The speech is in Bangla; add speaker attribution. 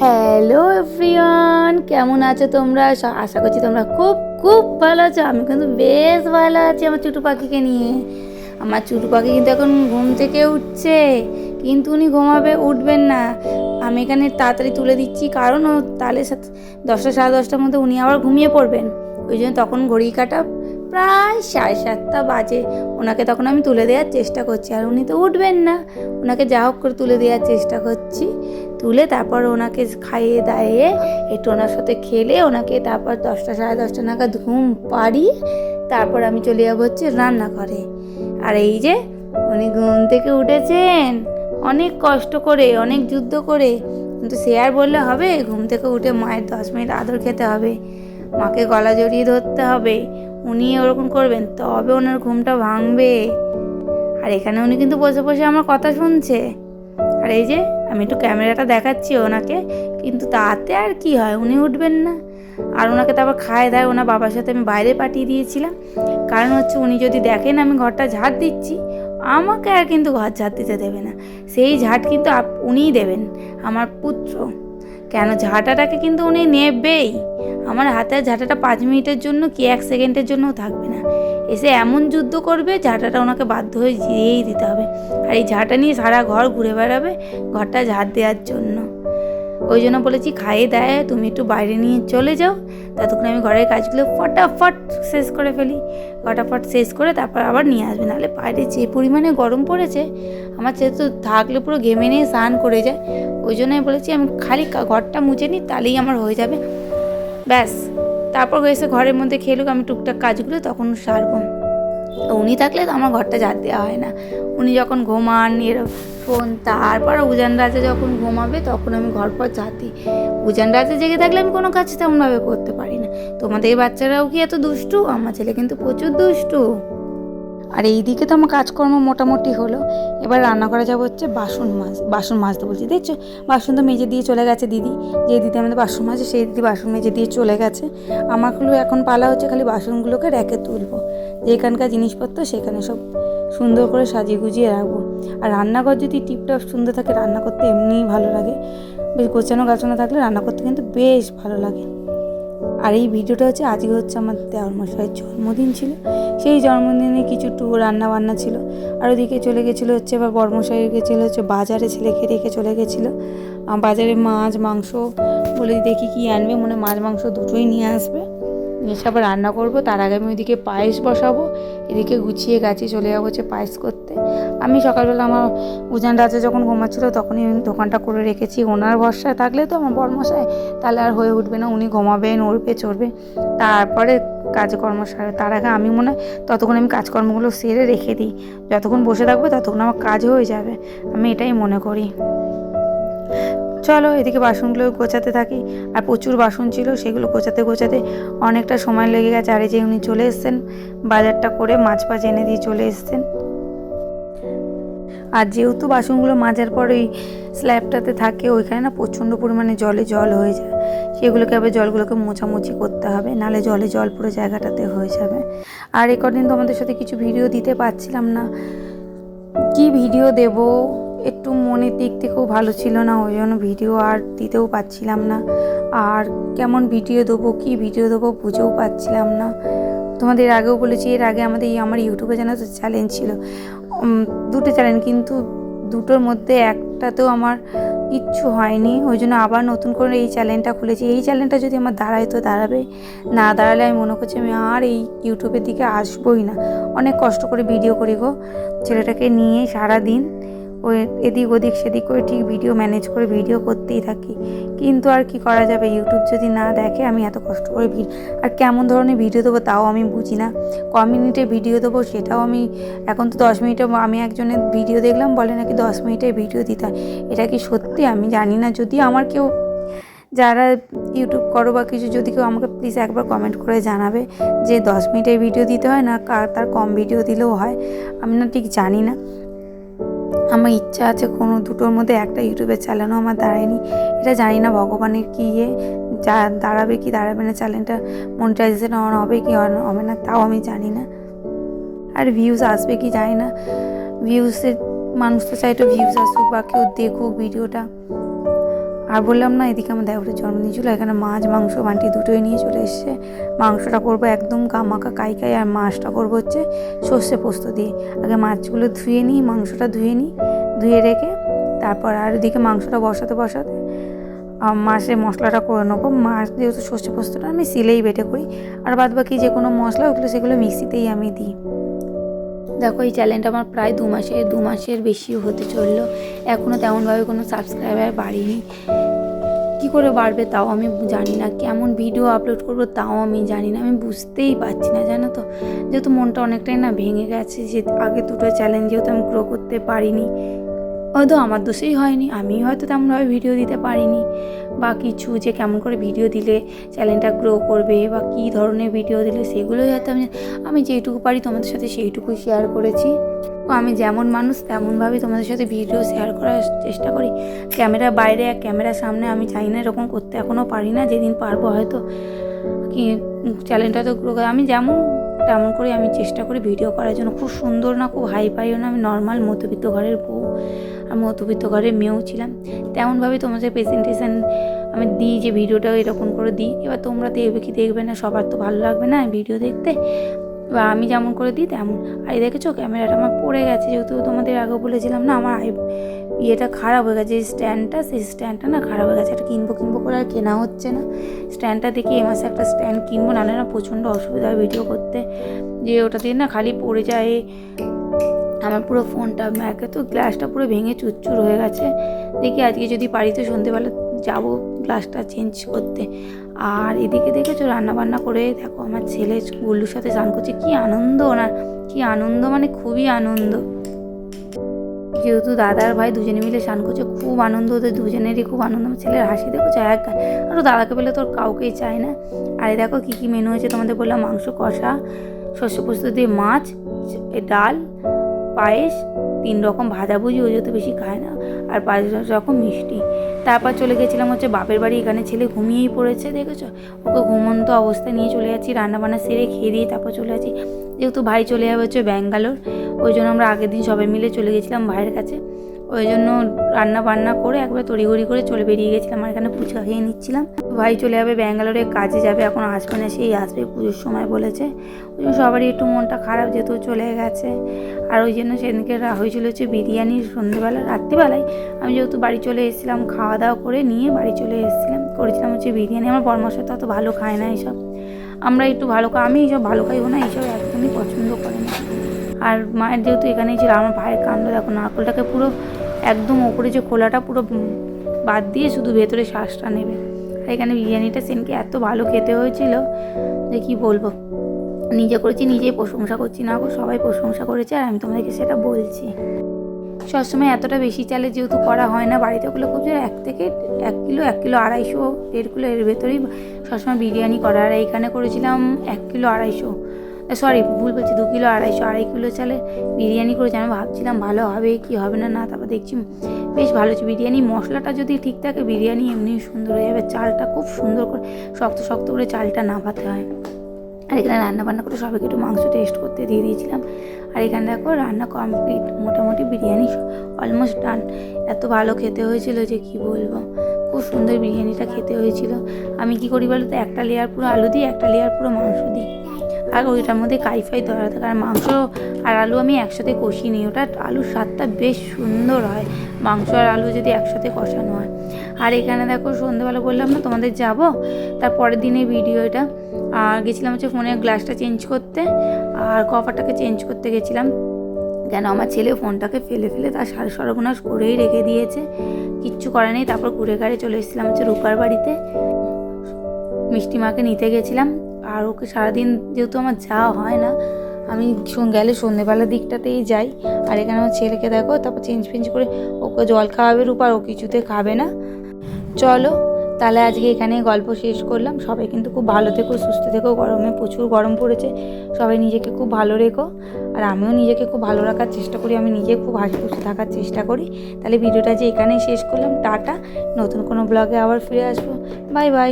Speaker 1: হ্যালো এভরিওয়ান, কেমন আছো তোমরা? আশা করছি তোমরা খুব খুব ভালো আছো। আমি কিন্তু বেশ ভালো আছি আমার ছোটো পাখিকে নিয়ে। আমার ছোটো পাখি কিন্তু এখন ঘুম থেকে উঠছে, কিন্তু উনি উঠবেন না। আমি এখানে তাড়াতাড়ি তুলে দিচ্ছি, কারণ ও তাহলে 10টা সাড়ে 10টার মধ্যে উনি আবার ঘুমিয়ে পড়বেন। ওই জন্য তখন ঘড়ি কাটা প্রায় 7:30 বাজে। ওনাকে তখন আমি তুলে দেওয়ার চেষ্টা করছি, আর উনি তো উঠবেন না। ওনাকে যা হোক করে তুলে দেওয়ার চেষ্টা করছি। তুলে তারপর ওনাকে খাইয়ে দাইয়ে একটু ওনার সাথে খেলে ওনাকে তারপর 10টা সাড়ে 10টা নাগাদ ঘুম পাড়িয়ে তারপর আমি চলে যাবো হচ্ছে রান্নাঘরে। আর এই যে উনি ঘুম থেকে উঠেছেন অনেক কষ্ট করে, অনেক যুদ্ধ করে, কিন্তু সে আর বললে হবে? ঘুম থেকে উঠে মায়ের 10 মিনিট আদর খেতে হবে, মাকে গলা জড়িয়ে ধরতে হবে। উনি ওরকম করবেন তবে ওনার ঘুমটা ভাঙবে। আর এখানে উনি কিন্তু বসে বসে আমার কথা শুনছে। আর এই যে আমি একটু ক্যামেরাটা দেখাচ্ছি ওনাকে, কিন্তু তাতে আর কি হয়, উনি উঠবেন না। আর ওনাকে তারপর খায় দায় ওনার বাবার সাথে আমি বাইরে পাঠিয়ে দিয়েছিলাম, কারণ হচ্ছে উনি যদি দেখেন আমি ঘরটা ঝাড় দিচ্ছি, আমাকে আর কিন্তু ঘর ঝাড় দিতে দেবে না। সেই ঝাড় কিন্তু উনিই দেবেন, আমার পুত্র। কেন, ঝাঁটাটাকে কিন্তু উনি নেবেই। আমার হাতে ঝাঁটাটা 5 মিনিটের জন্য কি 1 সেকেন্ডের জন্যও থাকবে না। এসে এমন যুদ্ধ করবে, ঝাঁটাটা ওনাকে বাধ্য হয়ে দিয়েই দিতে হবে। আর এই ঝাঁটা নিয়ে সারা ঘর ঘুরে বেড়াবে ঘরটা ঝাড় দেওয়ার জন্য। ওই জন্য বলেছি খাইয়ে দেয় তুমি একটু বাইরে নিয়ে চলে যাও, ততক্ষণ আমি ঘরের কাজগুলো ফটাফট শেষ করে ফেলি। ফটাফট শেষ করে তারপর আবার নিয়ে আসবে, নাহলে বাইরে যে পরিমাণে গরম পড়েছে, আমার ছেলে তো থাকলে পুরো ঘেমে নিয়ে স্নান করে যায়। ওই জন্যই বলেছি আমি খালি ঘরটা মুছে নিই, তাহলেই আমার হয়ে যাবে, ব্যাস। তারপর এসে ঘরের মধ্যে খেলুক, আমি টুকটাক কাজগুলো তখন সারবো। উনি থাকলে তো আমার ঘরটা ঝাড় দেওয়া হয় না। উনি যখন ঘুমান ফোন, তারপর উজান রাতে যখন ঘুমাবে তখন আমি ঘর পর ঝাড় দিই। উজান রাতে জেগে থাকলে আমি কোনো কাজ তেমনভাবে করতে পারি না। তোমাদের বাচ্চারাও কি এত দুষ্টু? আমার ছেলে কিন্তু প্রচুর দুষ্টু। আর এই দিকে তো আমার কাজকর্ম মোটামুটি হলো। এবার রান্না করা যাবে হচ্ছে বাসন মাজতে বলছি, দেখছো বাসন তো মেজে দিয়ে চলে গেছে দিদি। যে দিদি আমাদের বাসন মাজে সেই দিদি বাসন মেজে দিয়ে চলে গেছে। আমারগুলো এখন পালা হচ্ছে খালি বাসনগুলোকে রেখে তুলবো, যেখানকার জিনিসপত্র সেখানে সব সুন্দর করে সাজিয়ে গুজিয়ে রাখবো। আর রান্নাঘর যদি টিপটপ সুন্দর থাকে, রান্না করতে এমনিই ভালো লাগে। বেশ গোছানো গাছানো থাকলে রান্না করতে কিন্তু বেশ ভালো লাগে। আর এই ভিডিওটা হচ্ছে আজকে হচ্ছে আমার দেওর মশাইয়ের জন্মদিন ছিল, সেই জন্মদিনে কিছু রান্না বান্না ছিল। আর ওদিকে চলে গেছিলো হচ্ছে এবার বড়মশাই গেছিলো হচ্ছে বাজারে, ছেলেকে রেখে চলে গেছিলো বাজারে মাছ মাংস বলে দেখি কি আনবে, মনে মাছ মাংস দুটোই নিয়ে আসবে, নিয়ে এসে আবার রান্না করবো। তার আগে আমি ওইদিকে পায়েস বসাবো, এদিকে গুছিয়ে গাছিয়ে চলে যাবো হচ্ছে পায়েস করতে। আমি সকালবেলা আমার উজান রাজা যখন ঘুমাচ্ছিলো তখনই দোকানটা করে রেখেছি। ওনার ভরসায় থাকলে তো আমার বড়মশাই, তাহলে আর হয়ে উঠবে না। উনি ঘুমাবেন, উঠবে চড়বে, তারপরে কাজকর্ম সারে। তার আগে আমি মনে হয় ততক্ষণ আমি কাজকর্মগুলো সেরে রেখে দিই, যতক্ষণ বসে থাকবো ততক্ষণ আমার কাজ হয়ে যাবে, আমি এটাই মনে করি। চলো এদিকে বাসনগুলো গোছাতে থাকি। আর প্রচুর বাসন ছিল, সেগুলো গোছাতে গোছাতে অনেকটা সময় লেগে গেছে। আর এই যে উনি চলে এসছেন বাজারটা করে, মাছ ফাছ এনে দিয়ে চলে এসছেন। আর যেহেতু বাসনগুলো মাজার পর ওই স্ল্যাবটাতে থাকে, ওইখানে না প্রচণ্ড পরিমাণে জল হয়ে যায়, সেগুলোকে আবার জলগুলোকে মোছামুছি করতে হবে, নাহলে জল পুরো জায়গাটাতে হয়ে যাবে। আর এ কদিন তো আমাদের সাথে কিছু ভিডিও দিতে পারছিলাম না, কি ভিডিও দেব, একটু মনের দিক থেকেও ভালো ছিল না, ওই জন্য ভিডিও আর দিতেও পারছিলাম না। আর কেমন ভিডিও দেবো, কি ভিডিও দেবো বুঝেও পাচ্ছিলাম না। তোমাদের আগেও বলেছি, এর আগে আমার ইউটিউবে যেন তো চ্যালেঞ্জ ছিল, দুটো চ্যালেঞ্জ, কিন্তু দুটোর মধ্যে একটাতেও আমার কিচ্ছু হয়নি। ওই জন্য আবার নতুন করে এই চ্যানেলটা খুলেছি। এই চ্যানেলটা যদি আমার দাঁড়ায় তো দাঁড়াবে, না দাঁড়ালে আমি মনে করছি আমি আর এই ইউটিউবের দিকে আসবোই না। অনেক কষ্ট করে ভিডিও করি গো, ছেলেটাকে নিয়ে সারাদিন ওই এদিক ওদিক সেদিক করে ঠিক ভিডিও ম্যানেজ করে ভিডিও করতেই থাকি, কিন্তু আর কি করা যাবে, ইউটিউব যদি না দেখে। আমি এত কষ্ট করে আর কেমন ধরনের ভিডিও দেবো তাও আমি বুঝি না, ক মিনিটে ভিডিও দেবো সেটাও আমি, এখন তো 10 মিনিটে, আমি একজনের ভিডিও দেখলাম বলে নাকি 10 মিনিটের ভিডিও দিতে হয়। এটা কি সত্যি আমি জানি না। যদি আমার কেউ যারা ইউটিউব করো বা কিছু, যদি কেউ আমাকে প্লিজ একবার কমেন্ট করে জানাবে যে 10 মিনিটের ভিডিও দিতে হয় না তার কম ভিডিও দিলেও হয়, আমি না ঠিক জানি না। আমার ইচ্ছা আছে কোনো দুটোর মধ্যে একটা ইউটিউবের চালানো, আমার দাঁড়ায়নি, এটা জানি না ভগবানের কি যা দাঁড়াবে কি দাঁড়াবে না, চ্যানেলটা মনিটাইজেশন অন হবে কি অন হবে না তাও আমি জানি না, আর ভিউজ আসবে কি জানি না। মানুষ তো চাই তো ভিউজ আসুক বা কেউ দেখুক ভিডিওটা। আর বললাম না, এদিকে আমার দেওরের জন্মদিন ছিল, এখানে মাছ মাংস বান্টি দুটোই নিয়ে চলে এসছে। মাংসটা করবো একদম গামাকা কাই, আর মাছটা করবো হচ্ছে সর্ষে পোস্ত দিয়ে। আগে মাছগুলো ধুয়ে নিই, মাংসটা ধুয়ে রেখে তারপর আর এদিকে মাংসটা বসাতে মাছের মশলাটা করে নেবো। মাছ যেহেতু সর্ষে পোস্তটা আমি সিলেই বেটে করি, আর বাদ বাকি যে কোনো মশলা সেগুলো মিক্সিতেই আমি দিই। দেখো এই চ্যানেলটা আমার প্রায় 2 মাসের বেশিও হতে চললো, এখনও তেমনভাবে কোনো সাবস্ক্রাইবার বাড়েনি। কী করে বাড়বে তাও আমি জানি না, কেমন ভিডিও আপলোড করবো তাও আমি জানি না, আমি বুঝতেই পারছি না, জানো তো। যেহেতু মনটা অনেকটাই না ভেঙে গেছে, যে আগে 2টো চ্যানেল যেহেতু আমি গ্রো করতে পারিনি, হয়তো আমার দোষেই হয়নি, আমি হয়তো তেমনভাবে ভিডিও দিতে পারিনি বা কিছু, যে কেমন করে ভিডিও দিলে চ্যানেলটা গ্রো করবে বা কী ধরনের ভিডিও দিলে সেগুলোই হয়তো আমি যেইটুকু পারি তোমাদের সাথে সেইটুকুই শেয়ার করেছি। আমি যেমন মানুষ তেমনভাবেই তোমাদের সাথে ভিডিও শেয়ার করার চেষ্টা করি। ক্যামেরার বাইরে আর ক্যামেরার সামনে আমি চাই না এরকম করতে, এখনও পারি না, যেদিন পারবো হয়তো কি চ্যানেলটা তো গ্রো করে। আমি তেমন করে আমি চেষ্টা করি ভিডিও করার জন্য। খুব সুন্দর না, খুব হাই ফাইও না, আমি নর্মাল মধ্যবিত্ত ঘরের বউ, আমি মধ্যবিত্ত ঘরের মেয়েও ছিলাম, তেমনভাবে তোমাদের প্রেজেন্টেশন আমি দিই, যে ভিডিওটাও এরকম করে দিই। এবার তোমরা দেখবে কি দেখবে না, সবার তো ভালো লাগবে না ভিডিও দেখতে, বা আমি যেমন করে দিই তেমন। আর এই দেখেছো ক্যামেরাটা আমার পড়ে গেছে, যেহেতু তোমাদের আগে বলেছিলাম না আমার ইয়েটা খারাপ হয়ে গেছে, সেই স্ট্যান্ডটা না খারাপ হয়ে গেছে, একটা কিনবো করে আর কেনা হচ্ছে না। স্ট্যান্ডটা দেখি এ মাসে একটা স্ট্যান্ড কিনবো, না প্রচণ্ড অসুবিধা হয় ভিডিও করতে, যে ওটা দিয়ে না খালি পড়ে যায় আমার পুরো ফোনটা। ম্যাকে তো গ্লাসটা পুরো ভেঙে চুরচুর হয়ে গেছে। দেখি আজকে যদি পারি তো সন্ধেবেলা যাবো গ্লাসটা চেঞ্জ করতে। আর এদিকে দেখেছো রান্নাবান্না করে দেখো আমার ছেলে গুল্লুর সাথে স্নান করছে, কী আনন্দ ওনার, কী আনন্দ মানে খুবই আনন্দ। যেহেতু দাদার ভাই দুজনে মিলে স্নান করছে, খুব আনন্দ, ওদের দুজনেরই খুব আনন্দ। আমার ছেলের হাসি দেখো এক গান, আরও দাদাকে পেলে তোর কাউকেই চায় না। আর দেখো কী মেনু হয়েছে তোমাদের বললাম, মাংস কষা, সর্ষে পোস্ত দিয়ে মাছ, ডাল, পায়েস, 3 রকম ভাজাভুজি, ও যেহেতু বেশি খায় না, আর 5 রকম মিষ্টি। তারপর চলে গেছিলাম হচ্ছে বাপের বাড়ি, এখানে ছেলে ঘুমিয়েই পড়েছে দেখেছো, ওকে ঘুমন্ত অবস্থায় নিয়ে চলে যাচ্ছি, রান্নাবান্না সেরে খেয়ে দিয়ে তারপর চলে যাচ্ছি। যেহেতু ভাই চলে যাবে হচ্ছে ব্যাঙ্গালোর, ওই জন্য আমরা আগের দিন সবাই মিলে চলে গেছিলাম ভাইয়ের কাছে, ওই জন্য রান্না বান্না করে একবার তড়িঘড়ি করে বেরিয়ে গেছিলাম। আর এখানে ফুচকা খেয়ে নিচ্ছিলাম। ভাই চলে যাবে ব্যাঙ্গালোরে, কাজে যাবে, এখন আসবে না, সেই আসবে পুজোর সময় বলেছে। ওই জন্য সবারই একটু মনটা খারাপ, যেহেতু চলে গেছে। আর ওই জন্য সেদিনকে হয়েছিল হচ্ছে বিরিয়ানির সন্ধ্যেবেলা, রাত্রিবেলায় আমি যেহেতু বাড়ি চলে এসেছিলাম, খাওয়া দাওয়া করে নিয়ে বাড়ি চলে এসেছিলাম, করেছিলাম হচ্ছে বিরিয়ানি। আমার বরমাসা তো অত ভালো খায় না এইসব, আমরা একটু ভালো খাই, আমি এইসব ভালো খাইও না, এইসব একদমই পছন্দ করে না। আর মায়ের যেহেতু এখানেই ছিল, আমার ভাইয়ের কাণ্ড দেখো, নারকেলটাকে পুরো একদম ওপরে যে খোলাটা পুরো বাদ দিয়ে শুধু ভেতরে শ্বাসটা নেবে। আর এখানে বিরিয়ানিটা সেদিনকে এত ভালো খেতে হয়েছিল যে কী বলবো, নিজে করেছি নিজেই প্রশংসা করছি, না সবাই প্রশংসা করেছে, আর আমি তোমাদেরকে সেটা বলছি। সবসময় এতটা বেশি চালে যেহেতু করা হয় না, বাড়িতে করলে খুব জোর 1 থেকে 1 কিলো 1 কিলো 250 1.5 কিলো এর ভেতরেই সবসময় বিরিয়ানি করা। আর এইখানে করেছিলাম 1 কিলো 250, সরি ভুল বলছি, 2 কিলো 250, 2.5 কিলো চালে বিরিয়ানি করেছি। আমি ভাবছিলাম ভালো হবে কি হবে না, তারপর দেখছি বেশ ভালো হচ্ছে বিরিয়ানি। মশলাটা যদি ঠিক থাকে বিরিয়ানি এমনি সুন্দর হয়ে যাবে। চালটা খুব সুন্দর করে শক্ত শক্ত করে চালটা নামাতে হয়। আর এখানে রান্নাবান্না করে সবাইকে একটু মাংস টেস্ট করতে দিয়ে দিয়েছিলাম। আর এখানে দেখো রান্না কমপ্লিট, মোটামুটি বিরিয়ানি অলমোস্ট ডান। এত ভালো খেতে হয়েছিল যে কি বলবো, খুব সুন্দর বিরিয়ানিটা খেতে হয়েছিল। আমি কি করি বলো তো, একটা লেয়ার পুরো আলু দিই, একটা লেয়ার পুরো মাংস দিই, আর ওইটার মধ্যে কাইফাই ধরা থাকে। আর মাংস আর আলু আমি একসাথে কষিয়ে নিই, ওটা আলুর স্বাদটা বেশ সুন্দর হয় মাংস আর আলু যদি একসাথে কষানো হয়। আর এখানে দেখো সন্ধ্যেবেলা বললাম না তোমাদের যাব, তার পরের দিনের ভিডিও এটা। আর গেছিলাম হচ্ছে ফোনের গ্লাসটা চেঞ্জ করতে, আর কভারটাকে চেঞ্জ করতে গেছিলাম, কেন আমার ছেলে ফোনটাকে ফেলে তার সর্বনাশ করেই রেখে দিয়েছে, কিচ্ছু করে নেই। তারপর ঘুরে ঘাড়ে চলে এসেছিলাম হচ্ছে রূপার বাড়িতে, মিষ্টি মাকে নিতে গেছিলাম। আর ওকে সারাদিন যেহেতু আমার যাওয়া হয় না, আমি গেলে সন্ধ্যেবেলার দিকটাতেই যাই। আর এখানে আমার ছেলেকে দেখো, তারপর চেঞ্জ করে ওকে জল খাওয়াবে রূপার, ও কিছুতে খাবে না। চলো তাহলে আজকে এখানেই গল্প শেষ করলাম। সবাই কিন্তু খুব ভালো থেকো, সুস্থ থেকো, গরমে প্রচুর গরম পড়েছে, সবাই নিজেকে খুব ভালো রেখো। আর আমিও নিজেকে খুব ভালো রাখার চেষ্টা করি, আমি নিজে খুব হাসি খুশি থাকার চেষ্টা করি। তাহলে ভিডিওটা যে এখানেই শেষ করলাম, টাটা, নতুন কোনো ব্লগে আবার ফিরে আসবো, বাই বাই।